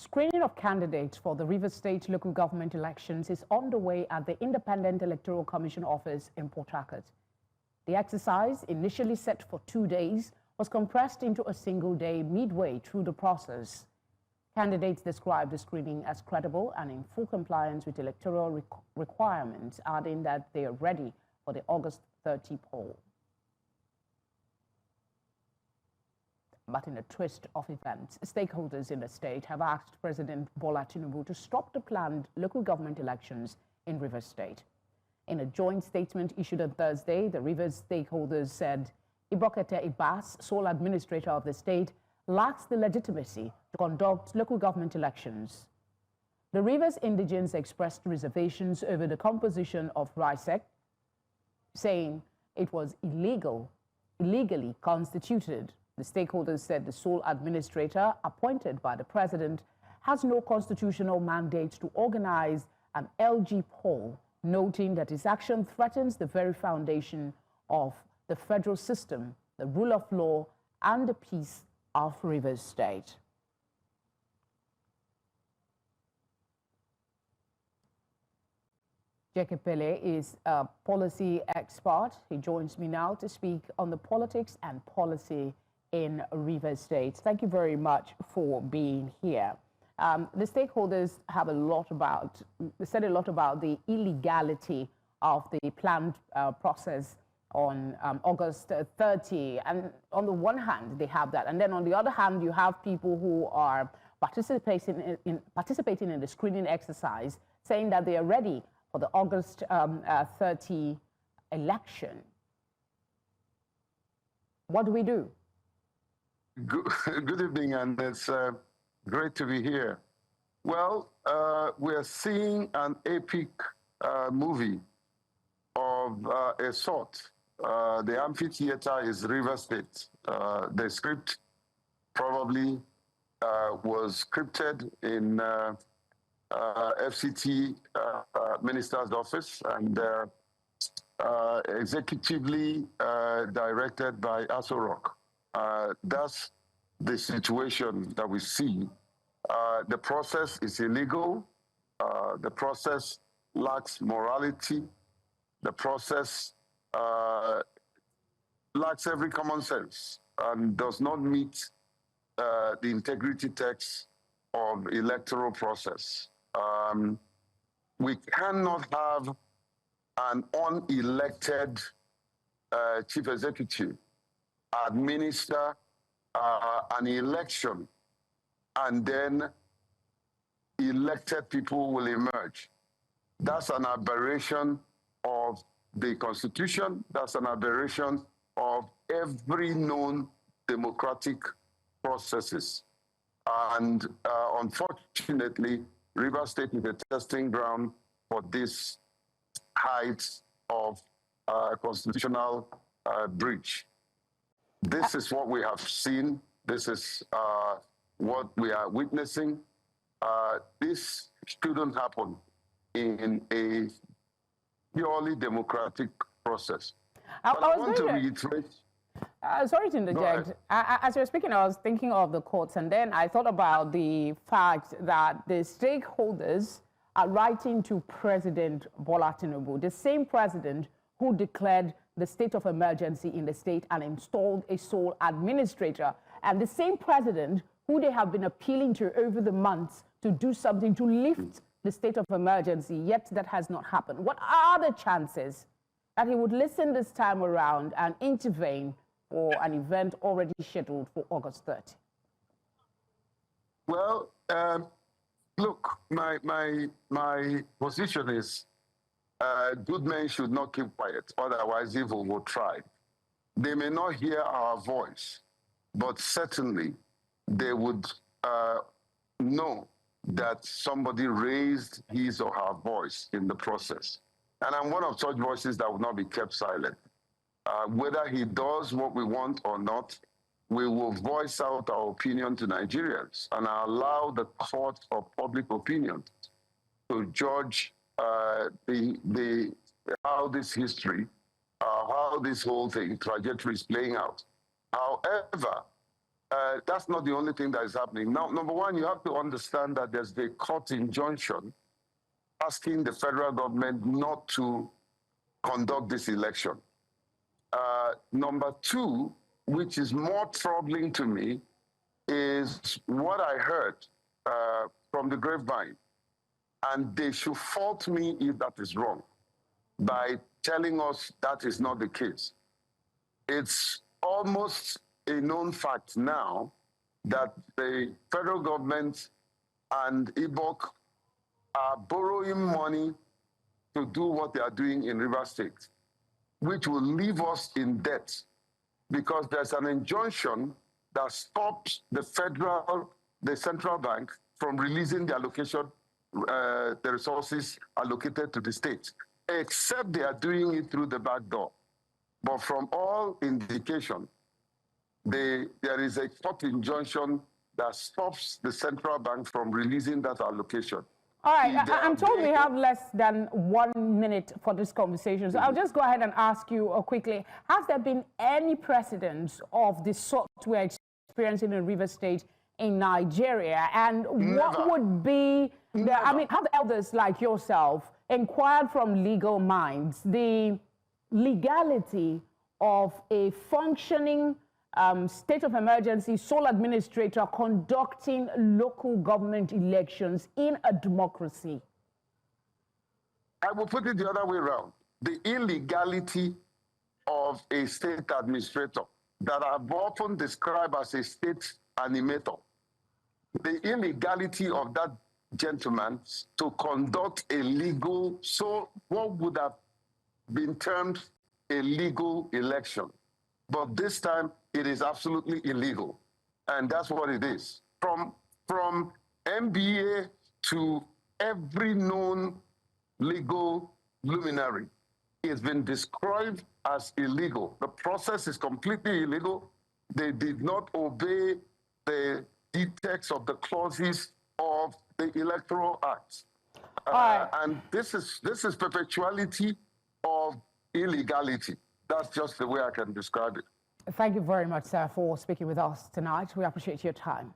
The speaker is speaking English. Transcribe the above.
Screening of candidates for the Rivers State local government elections is underway at the Independent Electoral Commission office in Port Harcourt. The exercise, initially set for 2 days, was compressed into a single day midway through the process. Candidates described the screening as credible and in full compliance with electoral requirements, adding that they are ready for the August 30 poll. But in a twist of events, stakeholders in the state have asked President Bola Tinubu to stop the planned local government elections in Rivers State. In a joint statement issued on Thursday, the Rivers stakeholders said Ibok-Ete Ibas, sole administrator of the state, lacks the legitimacy to conduct local government elections. The Rivers indigents expressed reservations over the composition of RSIEC, saying it was illegally constituted. The stakeholders said the sole administrator appointed by the president has no constitutional mandate to organize an LG poll, noting that his action threatens the very foundation of the federal system, the rule of law, and the peace of Rivers State. Jake Epelle is a policy expert. He joins me now to speak on the politics and policy in Rivers State. Thank you very much for being here. The stakeholders have said a lot about the illegality of the planned process on August 30. And on the one hand, they have that. And then on the other hand, you have people who are participating in the screening exercise, saying that they are ready for the August 30 election. What do we do? Good evening, and it's great to be here. Well, we're seeing an epic movie of a sort. The amphitheater is River State. The script probably was scripted in FCT Minister's office and executively directed by Aso Rock. That's the situation that we see. The process is illegal. The process lacks morality. The process lacks every common sense and does not meet the integrity text of electoral process. We cannot have an unelected chief executive administer an election and then elected people will emerge. That's an aberration of the Constitution. That's an aberration of every known democratic processes. And unfortunately, Rivers State is a testing ground for this height of constitutional breach. This is what we have seen. This is what we are witnessing. This shouldn't happen in a purely democratic process. I want to reiterate. Sorry to interject. As you were speaking, I was thinking of the courts, and then I thought about the fact that the stakeholders are writing to President Bola Tinubu, the same president who declared the state of emergency in the state and installed a sole administrator, and the same president who they have been appealing to over the months to do something to lift the state of emergency, yet that has not happened. What are the chances that he would listen this time around and intervene for an event already scheduled for August 30? Well, look, my position is good men should not keep quiet, otherwise evil will thrive. They may not hear our voice, but certainly they would know that somebody raised his or her voice in the process. And I'm one of such voices that will not be kept silent. Whether he does what we want or not, we will voice out our opinion to Nigerians and allow the court of public opinion to judge how this history, how this whole thing, trajectory is playing out. However, That's not the only thing that is happening. Now, number one, you have to understand that there's the court injunction asking the federal government not to conduct this election. Number two, which is more troubling to me, is what I heard from the grapevine. And they should fault me if that is wrong by telling us that is not the case. It's almost a known fact now that the federal government and Ibok are borrowing money to do what they are doing in Rivers State, which will leave us in debt because there's an injunction that stops the central bank from releasing the allocation, the resources allocated to the state, except they are doing it through the back door. But from all indication, there is a court injunction that stops the central bank from releasing that allocation. All right, I'm told we have less than 1 minute for this conversation, so I'll just go ahead and ask you quickly, has there been any precedent of the sort we're experiencing in Rivers State in Nigeria? And what would be, have the elders like yourself inquired from legal minds the legality of a functioning state of emergency sole administrator conducting local government elections in a democracy? I will put it the other way around. The illegality of a state administrator that I've often described as a state animator, the illegality of that gentleman to conduct a legal, so what would have been termed a legal election. But this time, it is absolutely illegal. And that's what it is. From MBA to every known legal luminary, it's been described as illegal. The process is completely illegal. They did not obey the text of the clauses of the Electoral Act. And this is perpetuality of illegality. That's just the way I can describe it. Thank you very much, sir, for speaking with us tonight. We appreciate your time.